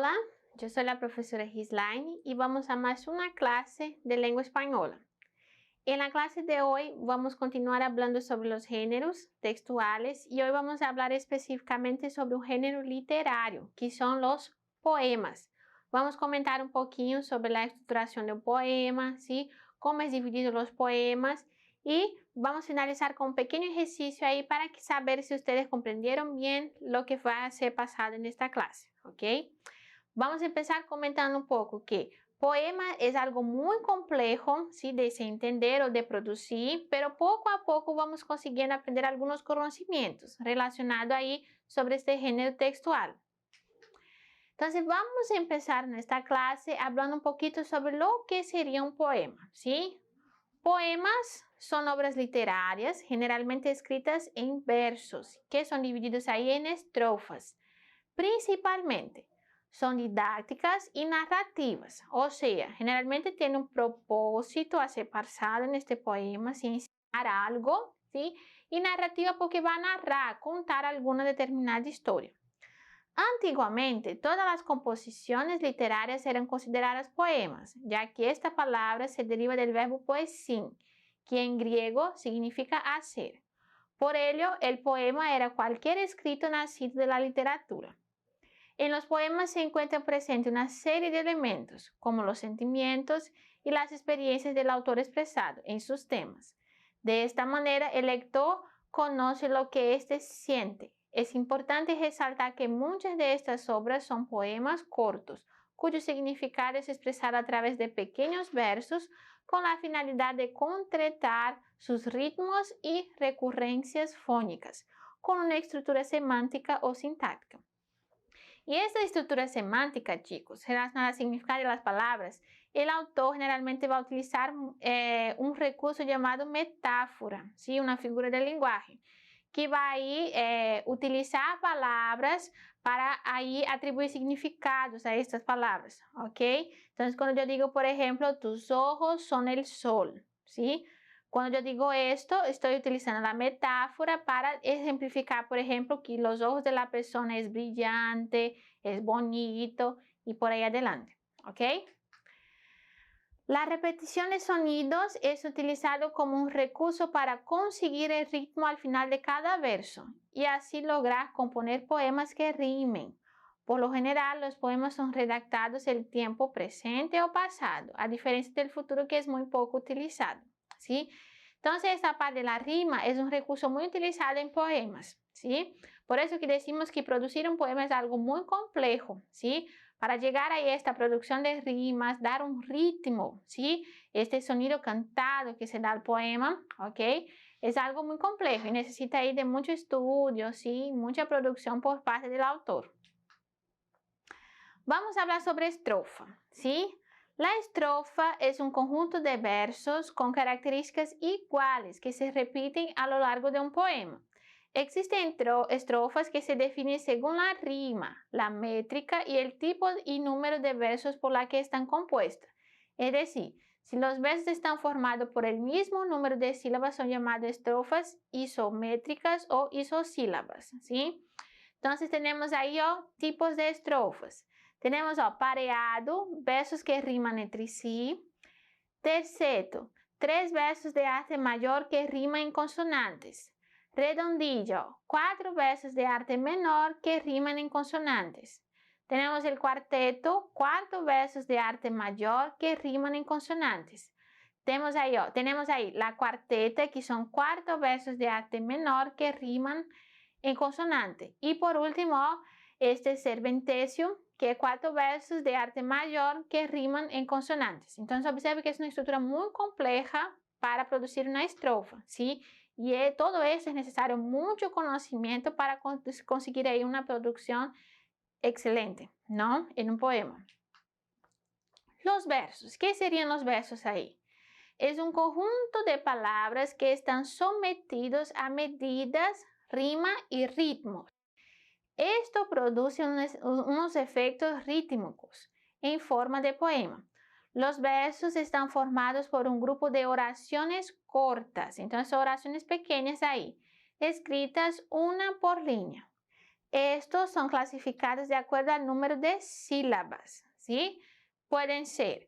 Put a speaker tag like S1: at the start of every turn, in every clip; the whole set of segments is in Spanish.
S1: Hola, yo soy la profesora Gislaine y vamos a más una clase de lengua española. En la clase de hoy vamos a continuar hablando sobre los géneros textuales y hoy vamos a hablar específicamente sobre un género literario, que son los poemas. Vamos a comentar un poquito sobre la estructuración de un poema, ¿sí? Cómo es dividido los poemas y vamos a finalizar con un pequeño ejercicio ahí para saber si ustedes comprendieron bien lo que va a ser pasado en esta clase, ¿ok? Vamos a empezar comentando un poco que poema es algo muy complejo, ¿sí? De se entender o de producir, pero poco a poco vamos consiguiendo aprender algunos conocimientos relacionados ahí sobre este género textual. Entonces vamos a empezar en esta clase hablando un poquito sobre lo que sería un poema, ¿sí? Poemas son obras literarias generalmente escritas en versos, que son divididos ahí en estrofas. Principalmente son didácticas y narrativas, o sea, generalmente tienen un propósito a ser pasado en este poema, sin enseñar algo, ¿sí? Y narrativa porque va a narrar, contar alguna determinada historia. Antiguamente, todas las composiciones literarias eran consideradas poemas, ya que esta palabra se deriva del verbo poesin, que en griego significa hacer. Por ello, el poema era cualquier escrito nacido de la literatura. En los poemas se encuentran presentes una serie de elementos, como los sentimientos y las experiencias del autor expresado en sus temas. De esta manera, el lector conoce lo que éste siente. Es importante resaltar que muchas de estas obras son poemas cortos, cuyo significado es expresado a través de pequeños versos con la finalidad de concretar sus ritmos y recurrencias fónicas, con una estructura semántica o sintáctica. Y esta estructura semántica, chicos, relacionada al significado de las palabras, el autor generalmente va a utilizar un recurso llamado metáfora, ¿sí? Una figura del lenguaje, que va a utilizar palabras para ahí atribuir significados a estas palabras, ¿ok? Entonces, cuando yo digo, por ejemplo, tus ojos son el sol, ¿sí? Cuando yo digo esto, estoy utilizando la metáfora para ejemplificar, por ejemplo, que los ojos de la persona es brillante, es bonito y por ahí adelante, ¿ok? La repetición de sonidos es utilizado como un recurso para conseguir el ritmo al final de cada verso y así lograr componer poemas que rimen. Por lo general, los poemas son redactados en el tiempo presente o pasado, a diferencia del futuro que es muy poco utilizado, ¿sí? Entonces, esta parte de la rima es un recurso muy utilizado en poemas, ¿sí? Por eso que decimos que producir un poema es algo muy complejo, ¿sí? Para llegar a esta producción de rimas, dar un ritmo, ¿sí? Este sonido cantado que se da al poema, ¿ok? Es algo muy complejo y necesita ir de mucho estudio, ¿sí? Mucha producción por parte del autor. Vamos a hablar sobre estrofa, ¿sí? La estrofa es un conjunto de versos con características iguales que se repiten a lo largo de un poema. Existen estrofas que se definen según la rima, la métrica y el tipo y número de versos por la que están compuestas. Es decir, si los versos están formados por el mismo número de sílabas son llamadas estrofas isométricas o isosílabas, ¿sí? Entonces tenemos ahí tipos de estrofas. Tenemos pareado, versos que riman entre sí. Terceto, 3 versos de arte mayor que riman en consonantes. Redondillo, 4 versos de arte menor que riman en consonantes. Tenemos el cuarteto, 4 versos de arte mayor que riman en consonantes. Tenemos ahí la cuarteta, que son 4 versos de arte menor que riman en consonante. Y por último, este serpentecio, que es 4 versos de arte mayor que riman en consonantes. Entonces observe que es una estructura muy compleja para producir una estrofa, ¿sí? Y todo eso es necesario mucho conocimiento para conseguir ahí una producción excelente, ¿no? En un poema. Los versos, ¿qué serían los versos ahí? Es un conjunto de palabras que están sometidos a medidas, rima y ritmo. Esto produce unos efectos rítmicos en forma de poema. Los versos están formados por un grupo de oraciones cortas, entonces oraciones pequeñas ahí, escritas una por línea. Estos son clasificados de acuerdo al número de sílabas, ¿sí? Pueden ser,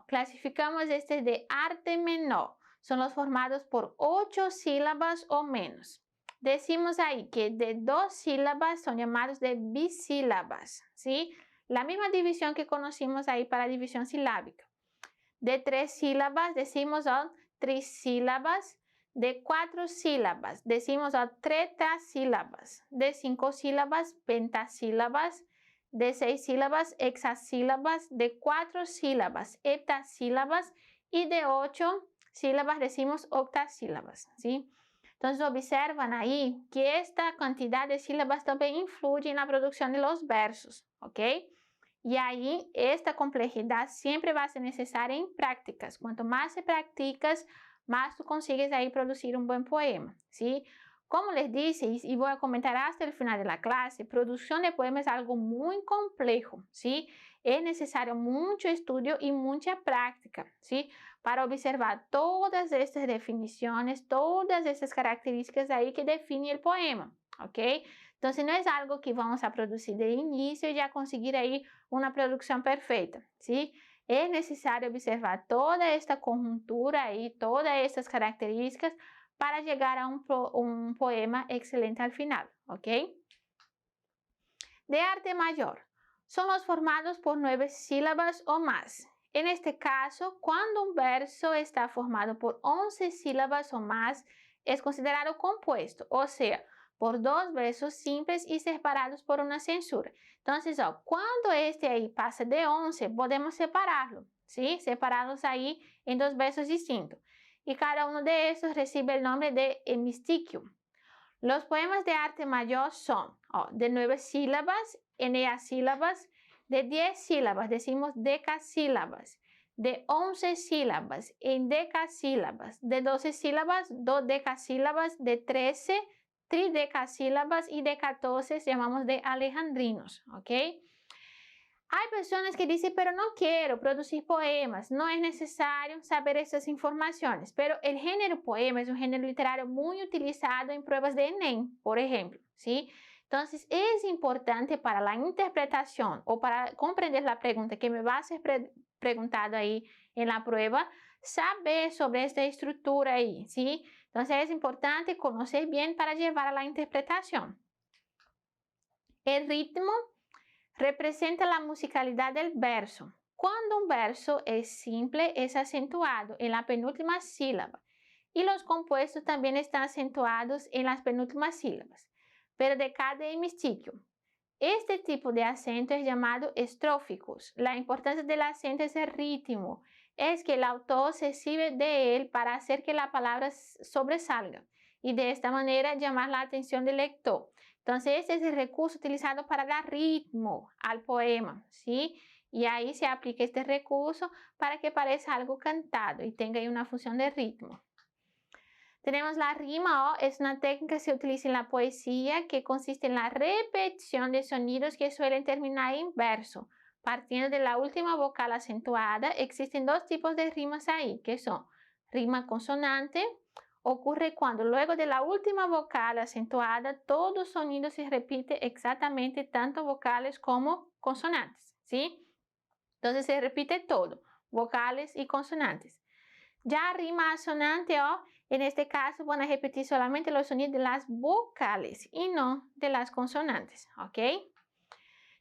S1: clasificamos este de arte menor, son los formados por 8 sílabas o menos. Decimos ahí que de 2 sílabas son llamados de bisílabas, ¿sí? La misma división que conocimos ahí para división silábica. De 3 sílabas decimos trisílabas. De 4 sílabas decimos tetrasílabas. De 5 sílabas pentasílabas. De 6 sílabas hexasílabas. De 4 sílabas heptasílabas. Y de 8 sílabas decimos octasílabas, ¿sí? Entonces observan ahí que esta cantidad de sílabas también influye en la producción de los versos, ¿ok? Y ahí esta complejidad siempre va a ser necesaria en prácticas. Cuanto más se practicas, más tú consigues ahí producir un buen poema, ¿sí? Como les dije, y voy a comentar hasta el final de la clase, producción de poemas es algo muy complejo, ¿sí? Es necesario mucho estudio y mucha práctica, ¿sí? Para observar todas estas definiciones, todas estas características ahí que definen el poema, ¿ok? Entonces no es algo que vamos a producir de inicio y ya conseguir ahí una producción perfecta, ¿sí? Es necesario observar toda esta conjuntura y todas estas características para llegar a un poema excelente al final, ¿ok? De arte mayor, son los formados por 9 sílabas o más. En este caso, cuando un verso está formado por 11 sílabas o más, es considerado compuesto, o sea, por 2 versos simples y separados por una censura. Entonces, cuando este ahí pasa de 11, podemos separarlo, ¿sí? Separarlos ahí en 2 versos distintos. Y cada uno de estos recibe el nombre de hemistiquio. Los poemas de arte mayor son de 9 sílabas, eneasílabas, de 10 sílabas, decimos decasílabas, de 11 sílabas, endecasílabas, de 12 sílabas, dodecasílabas, de 13 tridecasílabas y de 14 llamamos de alejandrinos, ¿ok? Hay personas que dicen, pero no quiero producir poemas, no es necesario saber estas informaciones, pero el género poema es un género literario muy utilizado en pruebas de ENEM, por ejemplo, ¿sí? Entonces, es importante para la interpretación o para comprender la pregunta que me va a ser preguntado ahí en la prueba, saber sobre esta estructura ahí, ¿sí? Entonces, es importante conocer bien para llevar a la interpretación. El ritmo representa la musicalidad del verso. Cuando un verso es simple, es acentuado en la penúltima sílaba y los compuestos también están acentuados en las penúltimas sílabas, pero de cada hemistiquio. Este tipo de acento es llamado estróficos. La importancia del acento es el ritmo, es que el autor se sirve de él para hacer que la palabra sobresalga y de esta manera llamar la atención del lector. Entonces, este es el recurso utilizado para dar ritmo al poema, ¿sí? Y ahí se aplica este recurso para que parezca algo cantado y tenga ahí una función de ritmo. Tenemos la rima, es una técnica que se utiliza en la poesía que consiste en la repetición de sonidos que suelen terminar en verso. Partiendo de la última vocal acentuada, existen 2 tipos de rimas ahí, que son rima consonante. Ocurre cuando luego de la última vocal acentuada, todo sonido se repite exactamente, tanto vocales como consonantes, ¿sí? Entonces se repite todo, vocales y consonantes. Ya rima asonante, en este caso van a repetir solamente los sonidos de las vocales y no de las consonantes, ¿ok?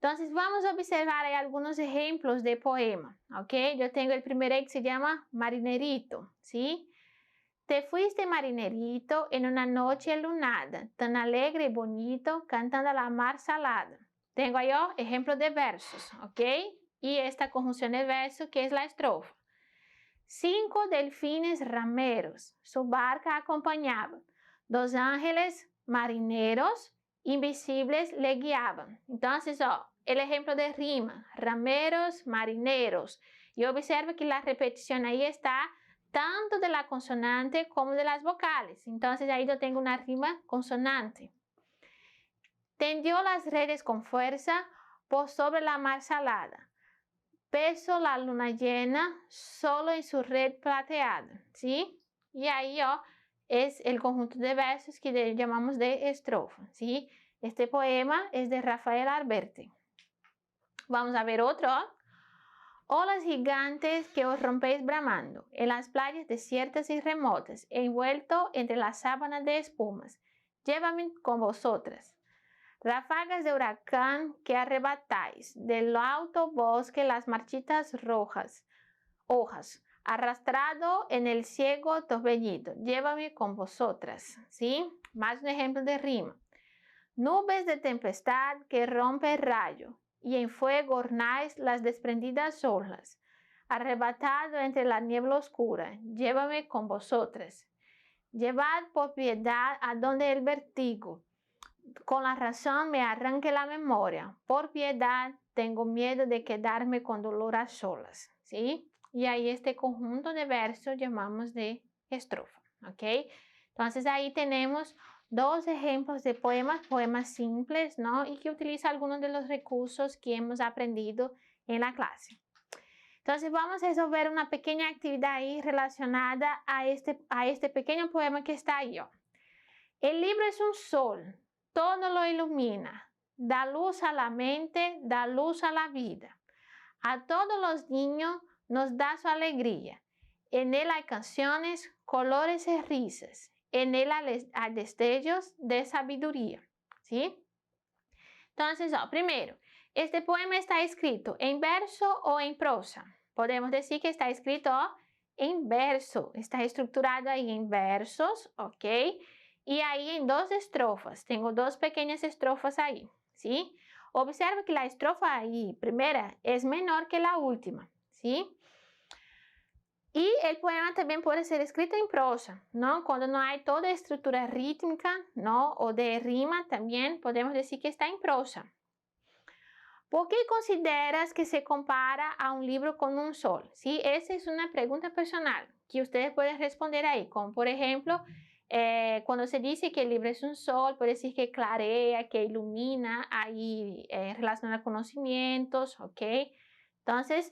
S1: Entonces vamos a observar algunos ejemplos de poema, ¿ok? Yo tengo el primero que se llama Marinerito, ¿sí? Te fuiste, marinerito, en una noche lunada, tan alegre y bonito, cantando a la mar salada. Tengo ahí ejemplos de versos, ¿ok? Y esta conjunción de versos que es la estrofa. 5 delfines rameros, su barca acompañaban. 2 ángeles marineros invisibles le guiaban. Entonces, el ejemplo de rima, rameros, marineros. Y observa que la repetición ahí está tanto de la consonante como de las vocales. Entonces ahí yo tengo una rima consonante. Tendió las redes con fuerza por sobre la mar salada. Peso la luna llena solo en su red plateada, ¿sí? Y ahí es el conjunto de versos que llamamos de estrofa, ¿sí? Este poema es de Rafael Alberti. Vamos a ver otro. Olas gigantes que os rompéis bramando en las playas desiertas y remotas, envuelto entre las sábanas de espumas. Llévame con vosotras. Ráfagas de huracán que arrebatáis de lo alto bosque las marchitas rojas, hojas, arrastrado en el ciego torbellino. Llévame con vosotras. ¿Sí? Más un ejemplo de rima. Nubes de tempestad que rompe el rayo, y en fuego ornáis las desprendidas olas. Arrebatado entre la niebla oscura, llévame con vosotras. Llevad por piedad a donde el vértigo, con la razón me arranque la memoria. Por piedad tengo miedo de quedarme con dolor a solas. ¿Sí? Y ahí este conjunto de versos llamamos de estrofa. ¿Ok? Entonces ahí tenemos dos ejemplos de poemas simples, ¿no? Y que utiliza algunos de los recursos que hemos aprendido en la clase. Entonces vamos a resolver una pequeña actividad ahí relacionada a este pequeño poema que está ahí. El libro es un sol, todo lo ilumina, da luz a la mente, da luz a la vida. A todos los niños nos da su alegría. En él hay canciones, colores y risas. En él hay destellos de sabiduría. ¿Sí? Entonces, primero, este poema está escrito en verso o en prosa. Podemos decir que está escrito en verso. Está estructurado ahí en versos, ¿ok? Y ahí en dos estrofas. Tengo dos pequeñas estrofas ahí, ¿sí? Observa que la estrofa ahí, primera, es menor que la última, ¿sí? Y el poema también puede ser escrito en prosa, ¿no? Cuando no hay toda estructura rítmica, ¿no? O de rima, también podemos decir que está en prosa. ¿Por qué consideras que se compara a un libro con un sol? ¿Sí? Esa es una pregunta personal que ustedes pueden responder ahí, como por ejemplo, cuando se dice que el libro es un sol, puede decir que clarea, que ilumina, ahí relaciona conocimientos, ¿ok? Entonces,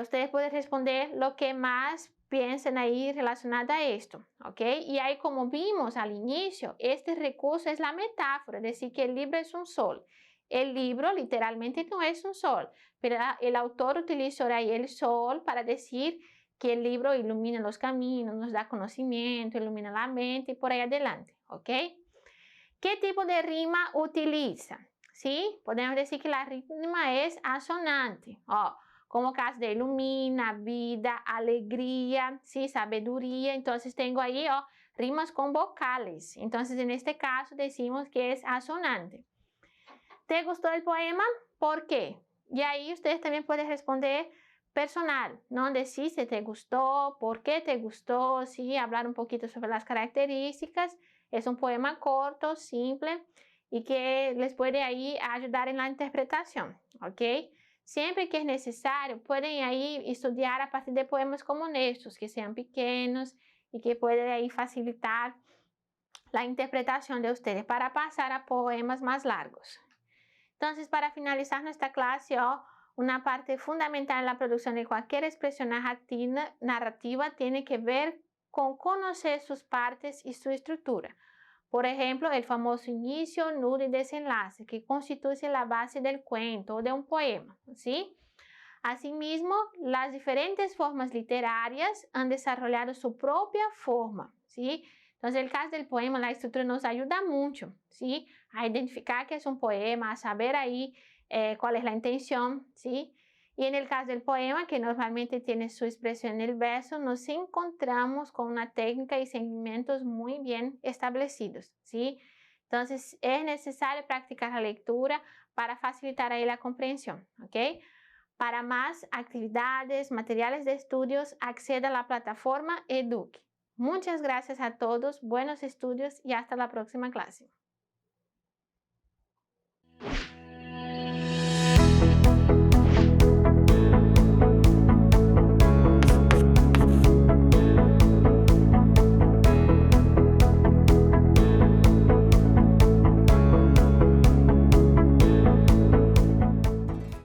S1: ustedes pueden responder lo que más piensen ahí relacionado a esto, ¿ok? Y ahí como vimos al inicio, este recurso es la metáfora, es decir, que el libro es un sol. El libro literalmente no es un sol, pero el autor utilizó ahí el sol para decir que el libro ilumina los caminos, nos da conocimiento, ilumina la mente y por ahí adelante, ¿ok? ¿Qué tipo de rima utiliza? ¿Sí? Podemos decir que la rima es asonante, como caso de ilumina, vida, alegría, ¿sí? Sabiduría. Entonces tengo ahí rimas con vocales. Entonces en este caso decimos que es asonante. ¿Te gustó el poema? ¿Por qué? Y ahí ustedes también pueden responder personal, ¿no? Decir si te gustó, por qué te gustó, sí, hablar un poquito sobre las características. Es un poema corto, simple y que les puede ahí ayudar en la interpretación, ¿ok? Siempre que es necesario, pueden ahí estudiar a partir de poemas como estos, que sean pequeños y que pueden ahí facilitar la interpretación de ustedes para pasar a poemas más largos. Entonces, para finalizar nuestra clase, una parte fundamental en la producción de cualquier expresión narrativa tiene que ver con conocer sus partes y su estructura. Por ejemplo, el famoso inicio, nudo y desenlace, que constituye la base del cuento o de un poema, ¿sí? Asimismo, las diferentes formas literarias han desarrollado su propia forma, ¿sí? Entonces, el caso del poema, la estructura nos ayuda mucho, ¿sí? A identificar qué es un poema, a saber ahí cuál es la intención, ¿sí? Y en el caso del poema, que normalmente tiene su expresión en el verso, nos encontramos con una técnica y segmentos muy bien establecidos, ¿sí? Entonces, es necesario practicar la lectura para facilitar ahí la comprensión, ¿ok? Para más actividades, materiales de estudios, acceda a la plataforma Eduque. Muchas gracias a todos, buenos estudios y hasta la próxima clase.